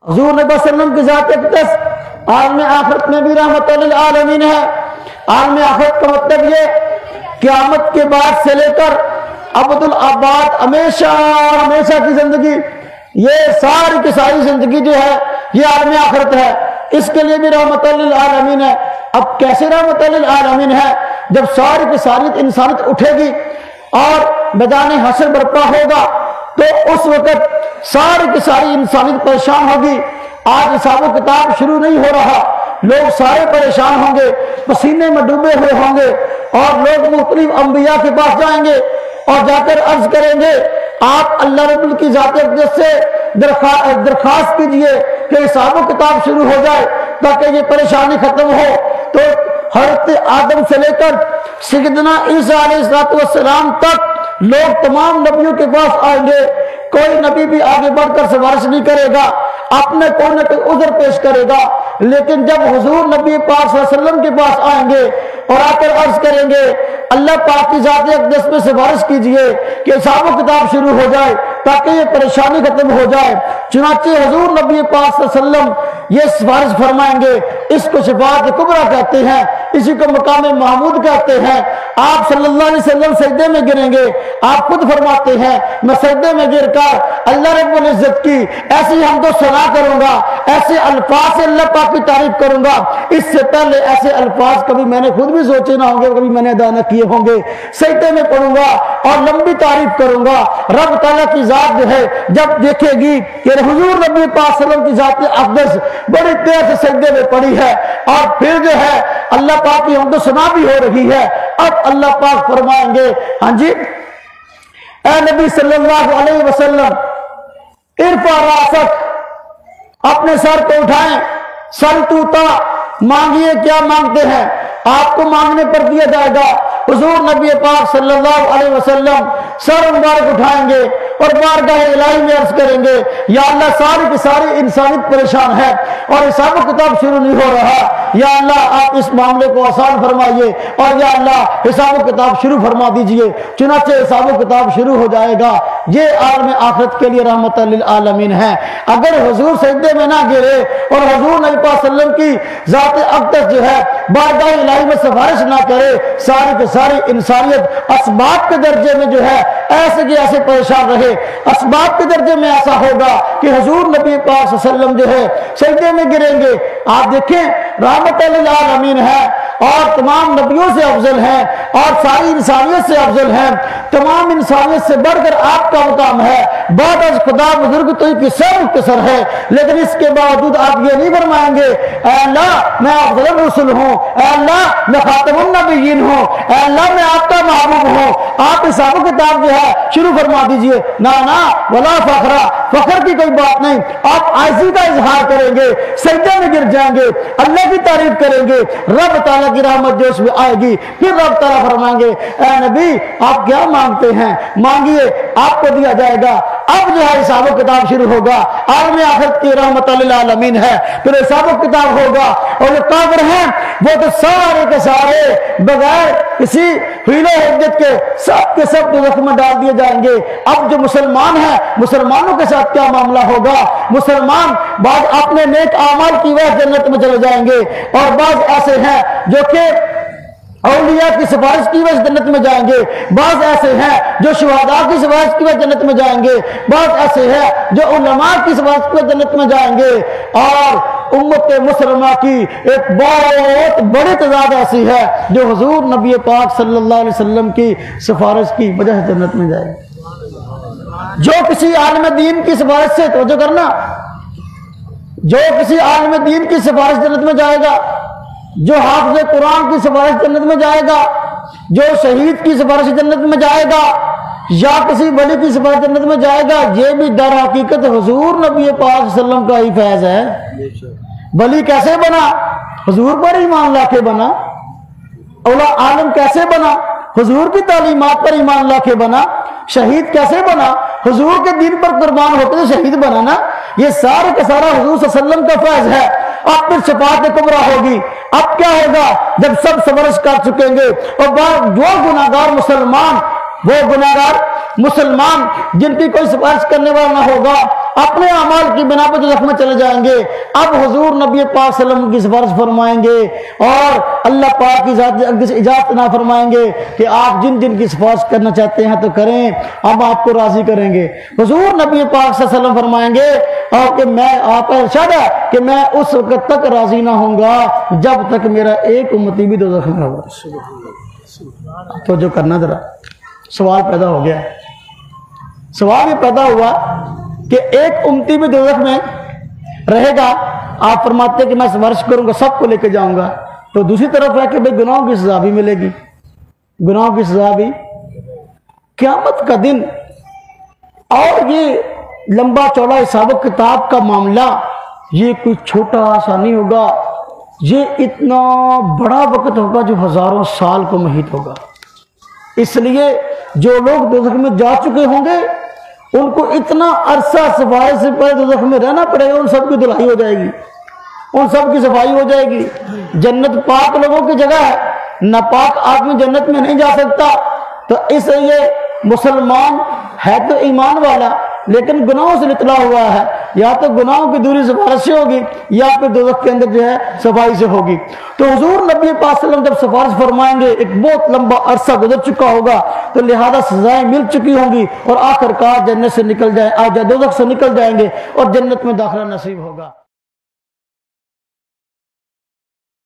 حضور نبی صلی اللہ علیہ وسلم کی ذات اقدس عالم آخرت میں بھی رحمت للعالمین ہے۔ عالم آخرت کا مطلب یہ قیامت کے بعد سے لے کر ابدالآباد ہمیشہ ہمیشہ کی زندگی، یہ ساری کی ساری زندگی جو ہے یہ عالم آخرت ہے، اس کے لیے بھی رحمت للعالمین ہے۔ اب کیسے رحمت للعالمین ہے؟ جب ساری کی ساری انسانیت اٹھے گی اور میدان حشر برپا ہوگا تو اس وقت ساری کی ساری انسانیت پریشان ہوگی۔ آج حساب و کتاب شروع نہیں ہو رہا، لوگ سارے پریشان ہوں گے، پسینے میں ڈوبے ہوئے ہوں گے، اور لوگ مختلف انبیاء کے پاس جائیں گے اور جا کر عرض کریں گے آپ اللہ رب کی ذات اقدس سے درخواست کیجئے کہ حساب و کتاب شروع ہو جائے تاکہ یہ پریشانی ختم ہو۔ تو حضرت آدم سے لے کر سیدنا عیسیٰ علیہ السلام تک لوگ تمام نبیوں کے پاس آئیں گے، کوئی نبی بھی آگے بڑھ کر سفارش نہیں کرے گا، اپنے کوئی نہ کوئی عذر پیش کرے گا۔ لیکن جب حضور نبی پاک صلی اللہ علیہ وسلم کے پاس آئیں گے اور آ کر عرض کریں گے اللہ پاک کی ذات اقدس میں سفارش کیجئے کہ حساب و کتاب شروع ہو جائے تاکہ یہ پریشانی ختم ہو جائے، چنانچہ حضور نبی پاک صلی اللہ علیہ وسلم یہ سفارش فرمائیں گے۔ اس کو شفاعت کبریٰ کہتے ہیں، اسی کو مقام محمود کہتے ہیں۔ آپ صلی اللہ علیہ وسلم سجدے میں گریں گے، آپ خود فرماتے ہیں میں سجدے میں گر کر اللہ رب العزت کی ایسی حمد و ثنا کروں گا، ایسے الفاظ سے اللہ پاک کی تعریف کروں گا، اس سے پہلے ایسے الفاظ کبھی میں نے خود بھی سوچے نہ ہوں گے، کبھی میں نے ادا نہ کیے ہوں گے۔ سجدے میں پڑھوں گا اور لمبی تعریف کروں گا۔ رب تعالیٰ کی ذات جو ہے جب دیکھے گی کہ حضور نبی پاک صلی اللہ علیہ وسلم کی ذات اقدس بڑی دیر سے سجدے میں پڑی ہے اور پھر جو ہے اللہ پاک کی حمد و ثنا بھی ہو رہی ہے، اب اللہ پاک فرمائیں گے ہاں جی اے نبی صلی اللہ علیہ وسلم ارفع راسک، اپنے سر کو اٹھائیں، سر توتا، مانگیے کیا مانگتے ہیں، آپ کو مانگنے پر دیا جائے گا۔ حضور نبی پاک صلی اللہ علیہ وسلم سر مبارک اٹھائیں گے اور بارگاہ الہی میں عرض کریں گے یا اللہ ساری کی ساری انسانیت پریشان ہے اور حساب و کتاب شروع نہیں ہو رہا، یا اللہ آپ اس معاملے کو آسان فرمائیے اور یا اللہ حساب و کتاب شروع فرما دیجئے۔ چنانچہ حساب و کتاب شروع ہو جائے گا۔ یہ عالم آخرت کے لیے رحمت للعالمین ہے۔ اگر حضور سجدے میں نہ گرے اور حضور نبی پاک صلی اللہ علیہ وسلم کی ذات اقدس جو ہے بارگاہ الہی میں سفارش نہ کرے، ساری کی ساری انسانیت اسباب کے درجے میں جو ہے ایسے کہ ایسے پریشان رہے۔ اسباب کے درجے میں ایسا ہوگا کہ حضور نبی پاک صلی اللہ علیہ وسلم جو ہے سجدے میں گریں گے۔ آپ دیکھیں رحمت للعالمین ہے اور تمام نبیوں سے افضل ہے اور ساری انسانیت سے افضل ہے، تمام انسانیت سے بڑھ کر آپ کا مقام ہے، بعد از خدا بزرگ تو کی سب مختصر ہے، لیکن اس کے باوجود آپ یہ نہیں فرمائیں گے اے اللہ میں افضل الرسل ہوں، اے اللہ میں خاتم النبیین ہوں، اے اللہ میں آپ کا محبوب ہوں، آپ حساب و کتاب جو ہے شروع فرما دیجئے۔ نا ولا فخرا، فخر کی کوئی بات نہیں، آپ عاجزی کا اظہار کریں گے، سجدے میں گر جائیں گے، اللہ کی تعریف کریں گے، رب تعالیٰ کی رحمت جو اس میں آئے گی، پھر رب تعالیٰ فرمائیں گے اے نبی آپ کیا مانگتے ہیں مانگیے آپ کو دیا جائے گا۔ اب جو ہے حساب و کتاب شروع ہوگا، عالم آخرت کی رحمت للعالمین ہے، پھر حساب و کتاب ہوگا اور جو کافر ہیں وہ تو سارے کے سارے بغیر کسی حیلہ و حجت کے سب دوزخ میں ڈال دیے جائیں گے۔ اب جو مسلمان ہیں مسلمانوں کے ساتھ کیا معاملہ ہوگا؟ مسلمان بعض اپنے نیک اعمال کی وجہ جنت میں چلے جائیں گے اور بعض ایسے ہیں جو کہ اولیاء کی سفارش کی وجہ جنت میں جائیں گے، بعض ایسے ہیں جو شہداء کی سفارش کی وجہ جنت میں جائیں گے، بعض ایسے ہیں جو علماء کی سفارش کی وجہ جنت میں جائیں گے، اور امت مسلمہ کی ایک بہت بڑی تعداد ایسی ہے جو حضور نبی پاک صلی اللہ علیہ وسلم کی سفارش کی وجہ سے جنت میں جائے گی۔ جو کسی عالم دین کی سفارش سے توجہ کرنا، جو کسی عالم دین کی سفارش جنت میں جائے گا، جو حافظ قرآن کی سفارش جنت میں جائے گا، جو شہید کی سفارش جنت میں جائے گا، یا کسی ولی کی سفارش جنت میں جائے گا، یہ بھی در حقیقت حضور نبی پاک صلی اللہ علیہ وسلم کا ہی فیض ہے۔ ولی کیسے بنا؟ حضور پر ایمان لا کے بنا۔ اولا عالم کیسے بنا؟ حضور کی تعلیمات پر ایمان لا کے بنا۔ شہید کیسے بنا؟ حضور کے دین پر قربان ہوتے تو شہید بنا نا۔ یہ سارے کا سارا حضور صلی اللہ علیہ وسلم کا فیض ہے۔ اب پھر شفاعت کبریٰ ہوگی۔ اب کیا ہوگا؟ جب سب سفارش کر چکیں گے اور جو گناہگار مسلمان، وہ گناہگار مسلمان جن کی کوئی سفارش کرنے والا نہ ہوگا، اپنے اعمال کی بنا پر دوزخ میں چلے جائیں گے۔ اب حضور نبی پاک صلی اللہ علیہ وسلم کی سفارش فرمائیں گے اور اللہ پاک کی ذات اقدس اجازت نہ فرمائیں گے کہ آپ جن جن کی سفارش کرنا چاہتے ہیں تو کریں، ہم آپ کو راضی کریں گے۔ حضور نبی پاک صلی اللہ علیہ وسلم فرمائیں گے اور کہ میں آپ کا ارشاد ہے کہ میں اس وقت تک راضی نہ ہوں گا جب تک میرا ایک امتی بھی دوزخ میں ہوگا۔ تو جو کرنا ذرا سوال پیدا ہو گیا، سوال یہ پیدا ہوا کہ ایک امتی بھی دوزخ میں رہے گا، آپ فرماتے ہیں کہ میں سفارش کروں گا، سب کو لے کے جاؤں گا، تو دوسری طرف ہے کہ بھئی گناہوں کی سزا بھی ملے گی، گناہوں کی سزا بھی قیامت کا دن۔ اور یہ لمبا چوڑا حساب و کتاب کا معاملہ یہ کوئی چھوٹا سا نہیں ہوگا، یہ اتنا بڑا وقت ہوگا جو ہزاروں سال کو محیط ہوگا۔ اس لیے جو لوگ دوزخ میں جا چکے ہوں گے ان کو اتنا عرصہ صفائی سے پہلے دوزخ میں رہنا پڑے گا، ان سب کی دھلائی ہو جائے گی، ان سب کی صفائی ہو جائے گی۔ جنت پاک لوگوں کی جگہ ہے، ناپاک آدمی جنت میں نہیں جا سکتا۔ تو اس لیے مسلمان ہے تو ایمان والا لیکن گناہوں سے نتلا ہوا ہے، یا تو گناہوں کی دوری سفارش سے ہوگی یا پھر دوزخ کے اندر جو ہے صفائی سے ہوگی۔ تو حضور نبی پاک صلی اللہ علیہ وسلم جب سفارش فرمائیں گے ایک بہت لمبا عرصہ گزر چکا ہوگا، تو لہذا سزائیں مل چکی ہوں گی اور آخر کار جنت سے نکل جائیں، دوزخ سے نکل جائیں گے اور جنت میں داخلہ نصیب ہوگا۔